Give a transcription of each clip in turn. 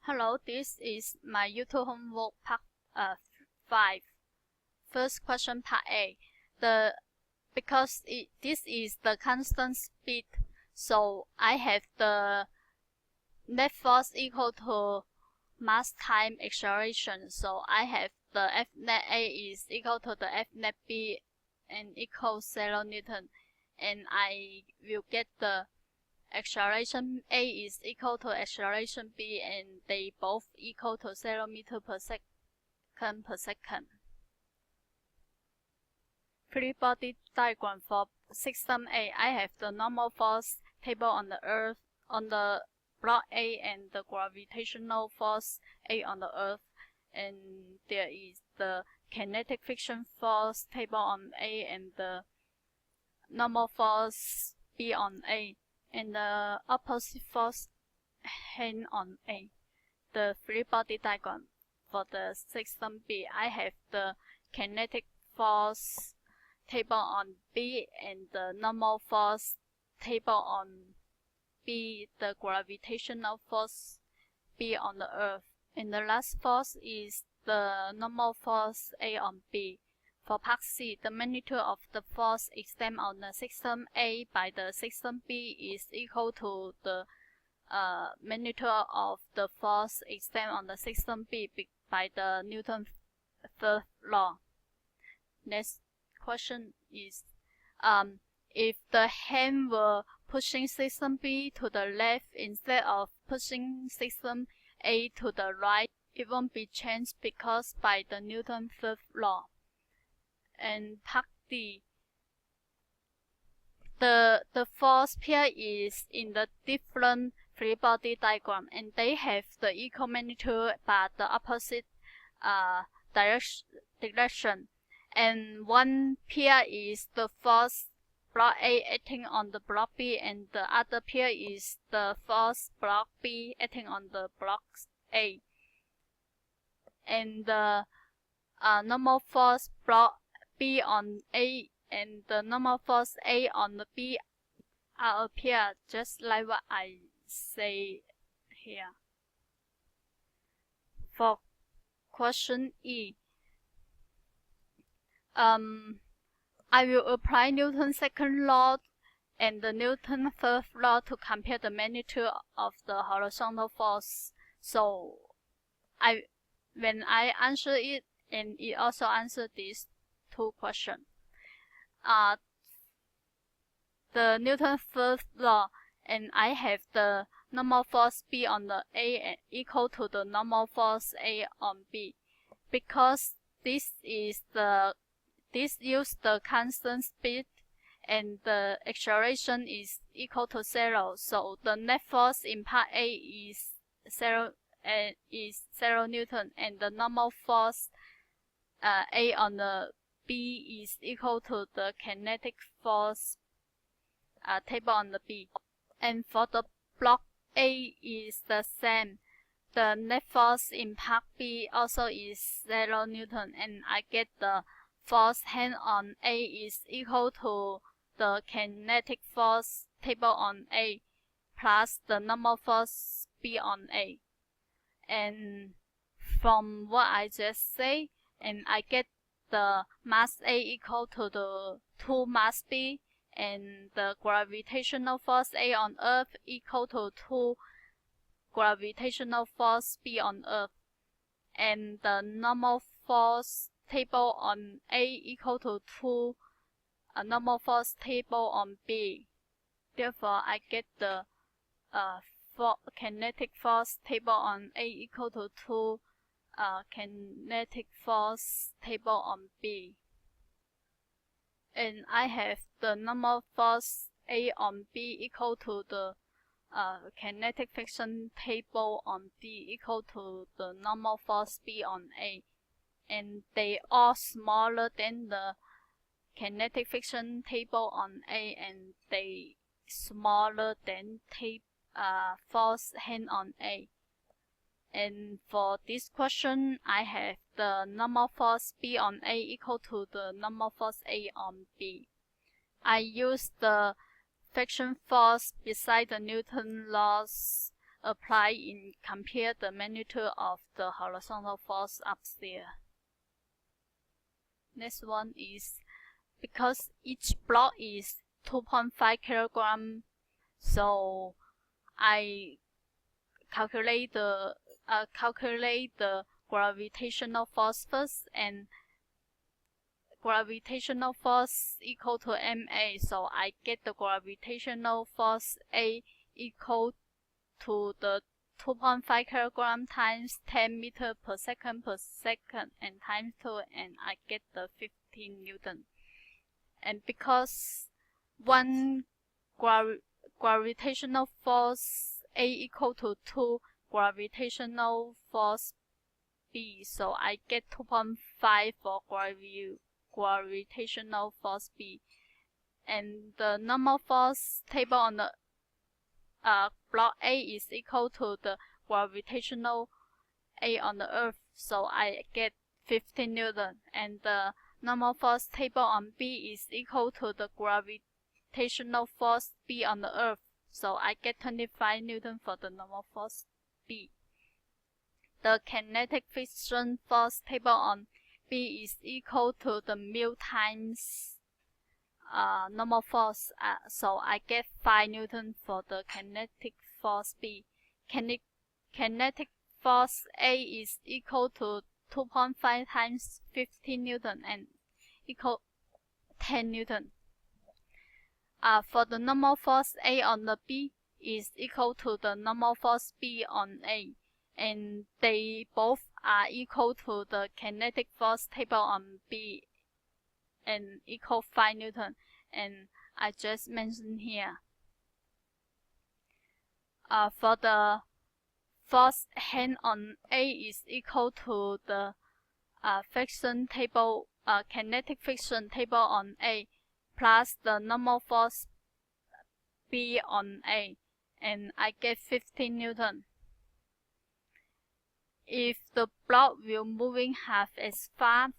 Hello, this is my YouTube homework part 5. First question, part A. Because this is the constant speed, so I have the net force equal to mass time acceleration. So I have the F net A is equal to the F net B and equals 0 Newton, and I will get the acceleration A is equal to acceleration B, and they both equal to 0 meter per second. Free body diagram for system A. I have the normal force table on the Earth, on the block A, and the gravitational force A on the Earth, and there is the kinetic friction force table on A and the normal force B on A, and the opposite force hand on A. The free body diagram for the system B. I have the kinetic force table on B and the normal force table on B, the gravitational force B on the Earth, and the last force is the normal force A on B. For part C, the magnitude of the force extended on the system A by the system B is equal to the magnitude of the force extended on the system B by the Newton's third law. Next question is, if the hand were pushing system B to the left instead of pushing system A to the right, it won't be changed because by the Newton's third law. And part D, the force pair is in the different free body diagram, and they have the equal magnitude but the opposite direction. And one pair is the force block A acting on the block B, and the other pair is the force block B acting on the block A. And the normal force block B on A and the normal force A on the B are a pair, just like what I say here. For question E, I will apply Newton's second law and the Newton's third law to compare the magnitude of the horizontal force. So when I answer it, and it also answered these two questions. The Newton's third law, and I have the normal force B on the A equal to the normal force A on B, because this use the constant speed and the acceleration is equal to 0. So the net force in part A is 0 Newton, and the normal force A on the B is equal to the kinetic force table on the B. And for the block A is the same. The net force in part B also is 0 Newton, and I get the force hand on A is equal to the kinetic force table on A plus the normal force B on A. And from what I just said, and I get the mass A equal to the 2 mass B, and the gravitational force A on Earth equal to 2 gravitational force B on Earth, and the normal force table on A equal to 2 normal force table on B. Therefore, I get the kinetic force table on A equal to 2 kinetic force table on B. And I have the normal force A on B equal to the kinetic friction table on D equal to the normal force B on A, and they are smaller than the kinetic friction table on A, and they smaller than force hand on A. And for this question, I have the normal force B on A equal to the normal force A on B. I use the friction force beside the Newton laws apply in compare the magnitude of the horizontal force upstairs. Next one is because each block is 2.5 kilograms, so I calculate the gravitational force first, and gravitational force equal to ma, so I get the gravitational force A equal to the 2.5 kilogram times 10 meter per second and times 2, and I get the 15 Newton. And because one gravitational force A equal to 2 gravitational force B, so I get 2.5 for gravitational force B. And the normal force table on the block A is equal to the gravitational A on the Earth, so I get 15 Newton. And the normal force table on B is equal to the gravitational force B on the Earth, so I get 25 Newton for the normal force B. The kinetic friction force table on B is equal to the mu times normal force, so I get 5 Newton for the kinetic force B. Kinetic force A is equal to 2.5 times 15 Newton and equal 10 Newton. For the normal force A on the B is equal to the normal force B on A, and they both are equal to the kinetic force table on B and equal 5 Newton, and I just mentioned here. For the force hand on A is equal to the friction table, kinetic friction table on A plus the normal force B on A, and I get 15 Newton. If the block will moving half as fast,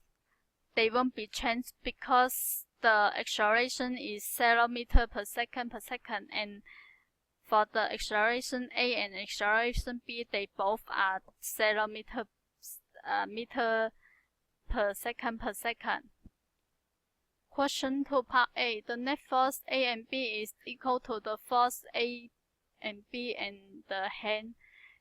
they won't be changed because the acceleration is 0 meter per second, and for the acceleration A and acceleration B, they both are 0 meter per second. Question 2, part A. The net force A and B is equal to the force A and B and the hand,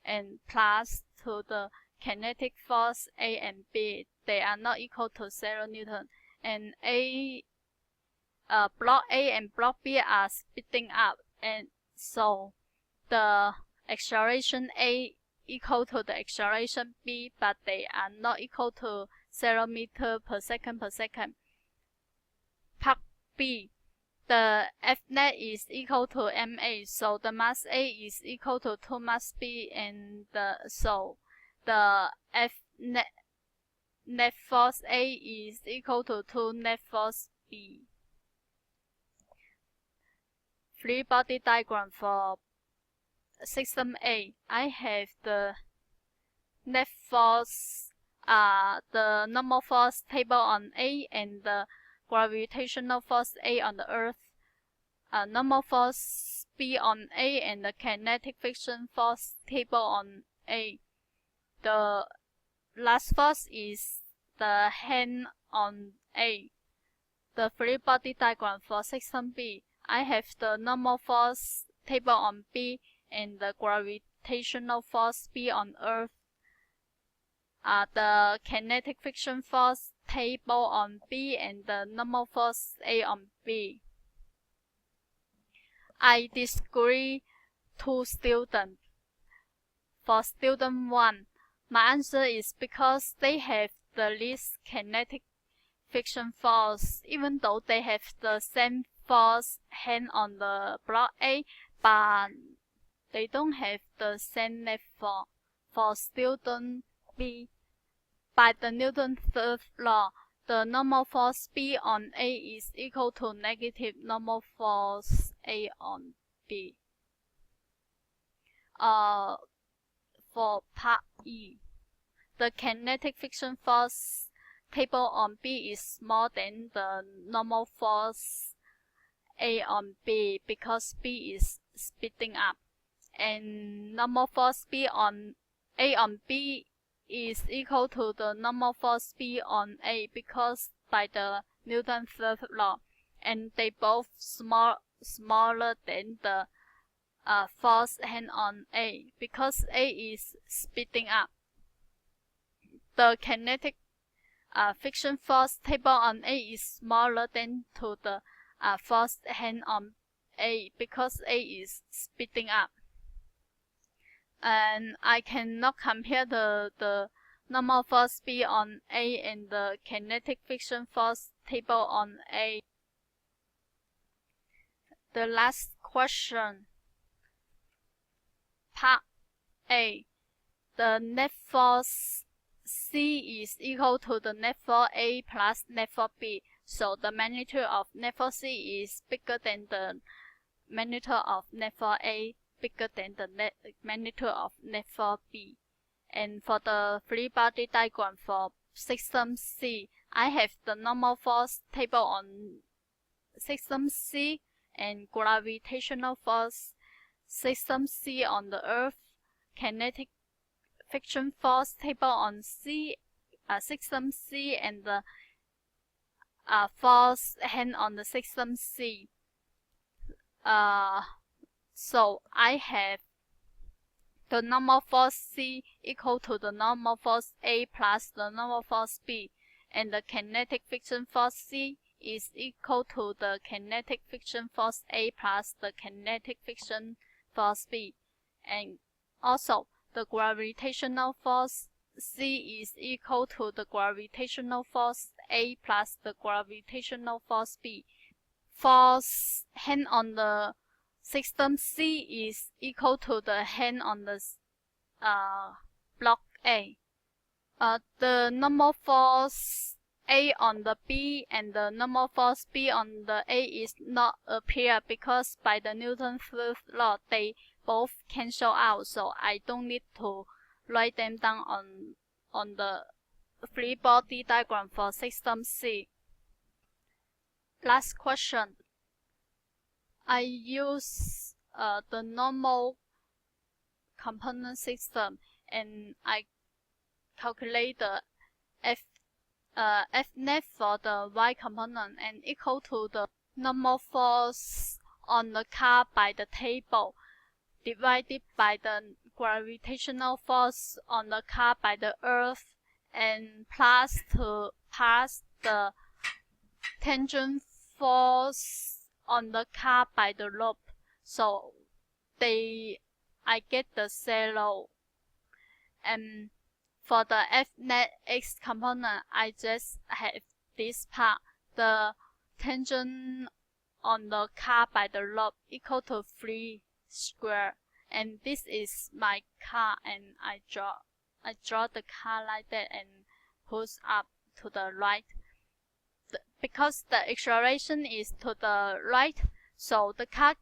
and plus to the kinetic force A and B. They are not equal to 0 Newton. And block A and block B are speeding up, and so the acceleration A equal to the acceleration B, but they are not equal to 0 meter per second. Part B. The F net is equal to ma, so the mass A is equal to 2 mass B, and so the F net force A is equal to 2 net force B. Free body diagram for system A. I have the net force, the normal force table on A, and the gravitational force A on the Earth, normal force B on A, and the kinetic friction force table on A. The last force is the hand on A. The free body diagram for system B. I have the normal force table on B and the gravitational force B on Earth, the kinetic friction force table on B, and the normal force A on B. I disagree 2 students. For student 1, my answer is because they have the least kinetic friction force, even though they have the same force hand on the block A, but they don't have the same net force. For student B, by the Newton's third law, the normal force B on A is equal to negative normal force A on B. For part E, the kinetic friction force table on B is more than the normal force A on B because B is speeding up, and normal force B on A on B is equal to the normal force B on A because by the Newton's third law, and they both smaller than the force hand on A because A is speeding up. The kinetic friction force table on A is smaller than to the force hand on A because A is speeding up. And I cannot compare the normal force B on A and the kinetic friction force table on A. The last question. Part A. The net force C is equal to the net force A plus net force B. So the magnitude of net force C is bigger than the magnitude of net force A, bigger than the magnitude of net force B. And for the free body diagram for system C, I have the normal force table on system C and gravitational force system C on the Earth, kinetic friction force table on system C, and the force hand on the system C. So I have the normal force C equal to the normal force A plus the normal force B, and the kinetic friction force C is equal to the kinetic friction force A plus the kinetic friction force B, and also the gravitational force C is equal to the gravitational force A plus the gravitational force B. Force hand on the system C is equal to the hand on the block A. The normal force A on the B and the normal force B on the A is not appear because by the Newton's first law they both cancel out, so I don't need to write them down on the free body diagram for system C. Last question. I use the normal component system and I calculate the F net for the Y component and equal to the normal force on the car by the table divided by the gravitational force on the car by the Earth and plus to pass the tangent force on the car by the rope. So I get the 0. And for the F net X component, I just have this part. The tangent on the car by the rope equal to 3 square. And this is my car, and I draw the car like that and push up to the right. Because the acceleration is to the right, so the car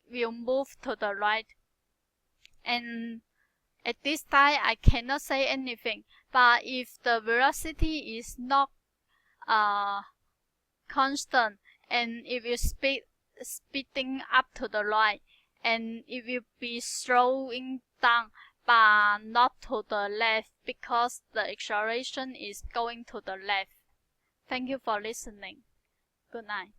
will move to the right. And at this time, I cannot say anything. But if the velocity is not constant, and it will speeding up to the right, and it will be slowing down, but not to the left because the acceleration is going to the left. Thank you for listening. Good night.